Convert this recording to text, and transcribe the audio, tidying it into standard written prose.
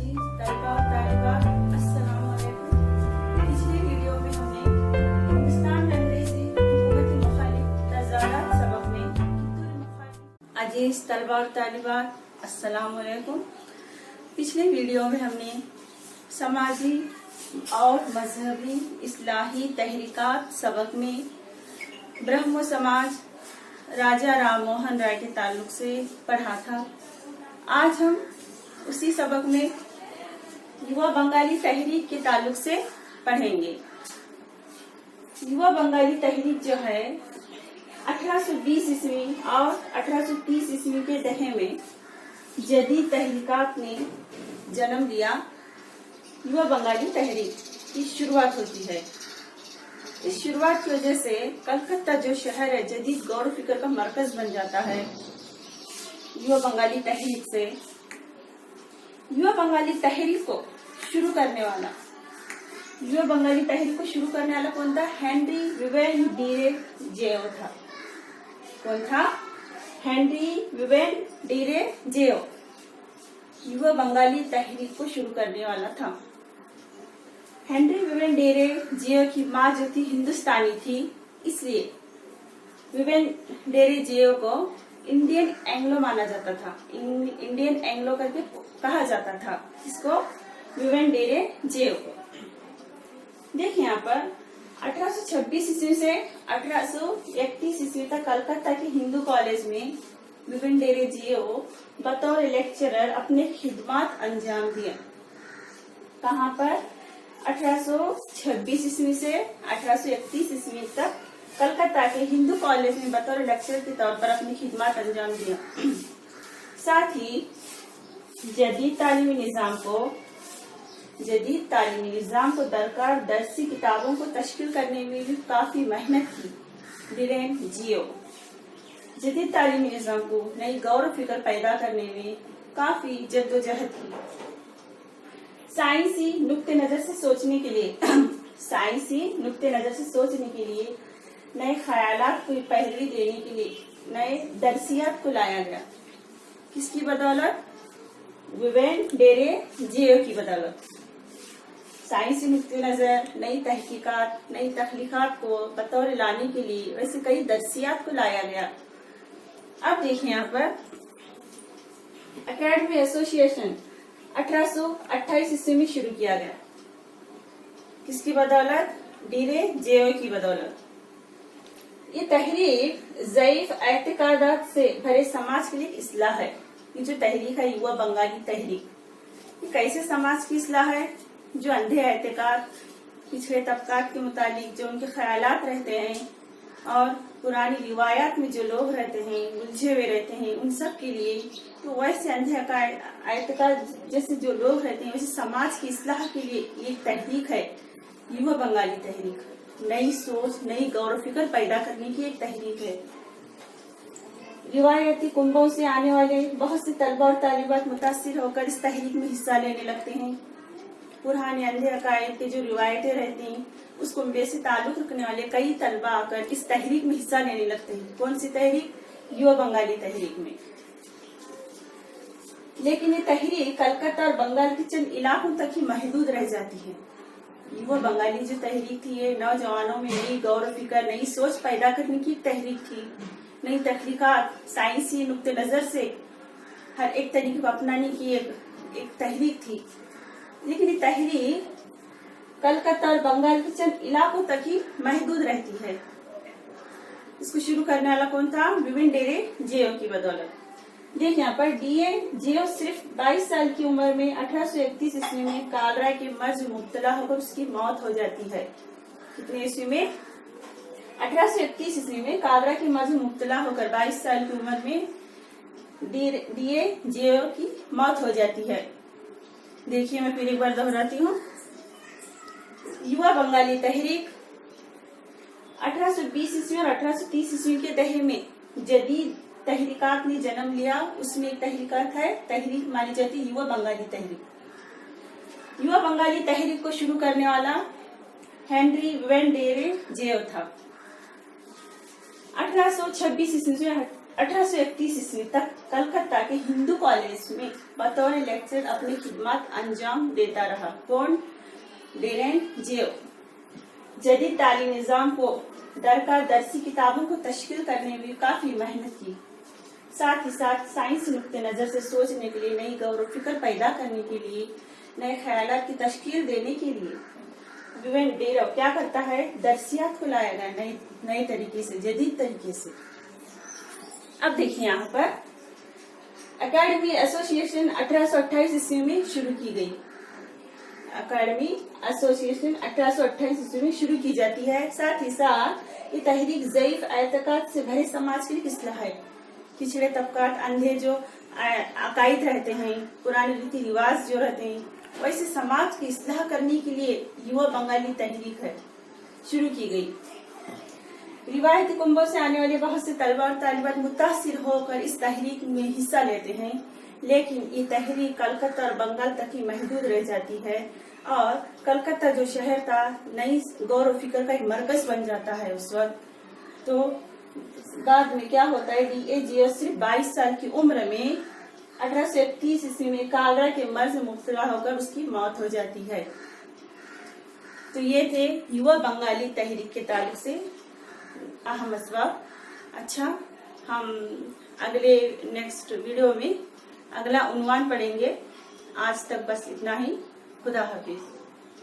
अजीज तलबा और तालिबात, अस्सलाम वालेकुम। पिछले वीडियो में हमने हिंदुस्तान में अंग्रेजी हुकूमती मुखालिफ तजारात सबक में अजीज तलबा और तालिबात, अस्सलाम वालेकुम। पिछले वीडियो में हमने समाजी और मजहबी इस्लाही तहरीकात सबक में ब्रह्मो समाज राजा राम मोहन राय के ताल्लुक से पढ़ा था। आज हम उसी सबक में युवा बंगाली तहरीक के ताल्लुक से पढ़ेंगे। युवा बंगाली तहरीक जो है 1820 ईस्वी और 1830 ईस्वी के दहे में जदीद तहरीकात ने जन्म लिया। युवा बंगाली तहरीक की शुरुआत होती है। इस शुरुआत की वजह से कलकत्ता जो शहर है जदीद गौर फिक्र का मरकज बन जाता है। युवा बंगाली तहरीक से युवा बंगाली तहरीक को शुरू करने वाला कौन था? हेनरी विवेन डीरे जेओ था। कौन था? हेनरी विवेन डीरे जेओ युवा बंगाली तहरीक को शुरू करने वाला था। हेनरी विवेन डेरे जियो की माँ जो थी हिंदुस्तानी थी, इसलिए विवेन डेरे जियो को इंडियन एंग्लो माना जाता था। इंडियन एंग्लो करके कहा जाता था इसको, विवेन डेरे जियो को। देखिए यहाँ पर 1826 ईस्वी से 1831 ईस्वी तक कलकत्ता के हिंदू कॉलेज में विवेन डेरे जियो बतौर लेक्चरर अपने खिदमत अंजाम दिया। कहाँ पर? 1826 ईस्वी से 1831 ईस्वी तक कलकत्ता के हिंदू कॉलेज में बतौर लेक्चरर के तौर पर अपनी खिदमत अंजाम दिया। साथ ही जदीद तालीमी निजाम को दरकार दरसी किताबों को तश्कील करने में भी काफी मेहनत की विवेन जियो। जदीद तालीमी निजाम को नई गौर फिक्र पैदा करने में काफी जद्दोजहद की। साइंसी नुक्ते नजर से सोचने के लिए नए ख्यालात को पहलवी देने के लिए नए दरसियात को लाया गया। किसकी बदौलत? विवेन डेरे जियो की बदौलत। साइंसी नुक्ते नजर, नई तहकीकात, नई तख्लीकात को बतौर लाने के लिए वैसे कई दरसियात को लाया गया। अब देखिए यहाँ पर एकेडमी एसोसिएशन 1828 ईस्वी में शुरू किया गया। किसकी बदौलत? डीरे जियो की बदौलत। ये तहरीक ज़ईफ एतकादात से भरे समाज के लिए इस्लाह है। ये जो तहरीक है युवा बंगाली तहरीक, ये कैसे समाज की इस्लाह है? जो अंधे एतकाद, पिछड़े तबकात के मुतालिक जो उनके ख्यालात रहते हैं और पुरानी रिवायात में जो लोग रहते हैं, उलझे हुए रहते हैं, उन सब के लिए, तो वैसे अंधे एतकाद जैसे जो लोग रहते हैं, वैसे समाज की इस्लाह के लिए ये तहरीक है युवा बंगाली तहरीक। नई सोच, नई गौर फिक्र पैदा करने की एक तहरीक है। रिवायती कुंभों से आने वाले बहुत से तलबा और तालिबात मुतासिर होकर इस तहरीक में हिस्सा लेने लगते हैं। पुराने अंधे अकायद की जो रिवायतें रहती हैं उस कुंभे से ताल्लुक रखने वाले कई तलबा आकर इस तहरीक में हिस्सा लेने लगते हैं। कौन सी तहरीक? युवा बंगाली तहरीक में। लेकिन ये तहरीक कलकत्ता और बंगाल के चंद इलाकों तक ही महदूद रह जाती है। युवा बंगाली जो तहरीक थी ये नौजवानों में नई गौर फिक्र, नई सोच पैदा करने की तहरीक थी। नई तख्लीकात, साइंसी नुक्ते नजर से हर एक तरीके को अपनाने की एक तहरीक थी। लेकिन ये तहरीक कलकत्ता और बंगाल के चंद इलाकों तक ही महदूद रहती है। इसको शुरू करने वाला कौन था? विवेन डेरे जियो की बदौलत। देख यहाँ पर डीए जियो सिर्फ 22 साल की उम्र में 1831 ईस्वी में कालरा के मर्ज में मुब्तला होकर उसकी मौत हो जाती है। कितने ईस्वी में? 1831 ईस्वी में कालरा के मर्ज में मुब्तला होकर 22 साल की उम्र में डीए जियो की मौत हो जाती है। देखिए मैं फिर एक बार दोहराती हूँ। युवा बंगाली तहरीक 1820 ईस्वी और 1830 ईस्वी के दहे में जदीद तहरीकात ने जन्म लिया। उसमें एक तहरीक मानी जाती है युवा बंगाली तहरीक। युवा बंगाली तहरीक को शुरू करने वाला हेनरी विवेन डेरे जियो था। 1826 ईस्वी से 1831 ईस्वी तक कलकत्ता के हिंदू कॉलेज में बतौर लेक्चर अपनी खिदमत अंजाम देता रहा। कौन? डेरेंट जेव। जदीद तालीमी निज़ाम को दरकार दरसी किताबों को तश्कील करने में काफी मेहनत की। साथ ही साथ साइंसी नुक्ते नजर से सोचने के लिए, नई गौर फिक्र पैदा करने के लिए, नए ख्यालात की तश्कील देने के लिए विवेन डेरव क्या करता है? दरसियात को लाया गया नए तरीके से, जदीद तरीके से। अब देखिए यहाँ पर एकेडमी एसोसिएशन 1828 ईस्वी में शुरू की गई। एकेडमी एसोसिएशन 1828 ईस्वी में शुरू की जाती है। साथ ही साथ ये तहरीक ज़ईफ एतकाद से भरे समाज के लिए इस्लाह है। पिछड़े तबकात, अंधे जो अकायद रहते हैं, पुराने रीति रिवाज जो रहते हैं, वैसे समाज की इस्लाह करने के लिए युवा बंगाली तहरीक है शुरू की गई। रिवायती कुंभों से आने वाले बहुत से तलबा और तालिबात मुतासिर होकर इस तहरीक में हिस्सा लेते हैं, लेकिन ये तहरीक कलकत्ता और बंगाल तक ही महदूद रह जाती है और कलकत्ता जो शहर था नई गौर व फिक्र का एक मरकज बन जाता है उस वक्त। तो बाद में क्या होता है, DA सिर्फ 22 साल की उम्र में 1831 ईस्वी में कालरा के मर्ज में मुब्तला होकर उसकी मौत हो जाती है। तो ये थे युवा बंगाली तहरीक के ताल्लुक से अहम असबाब। अच्छा, हम अगले नेक्स्ट वीडियो में अगला उन्वान पढ़ेंगे। आज तक बस इतना ही। खुदा हाफिज।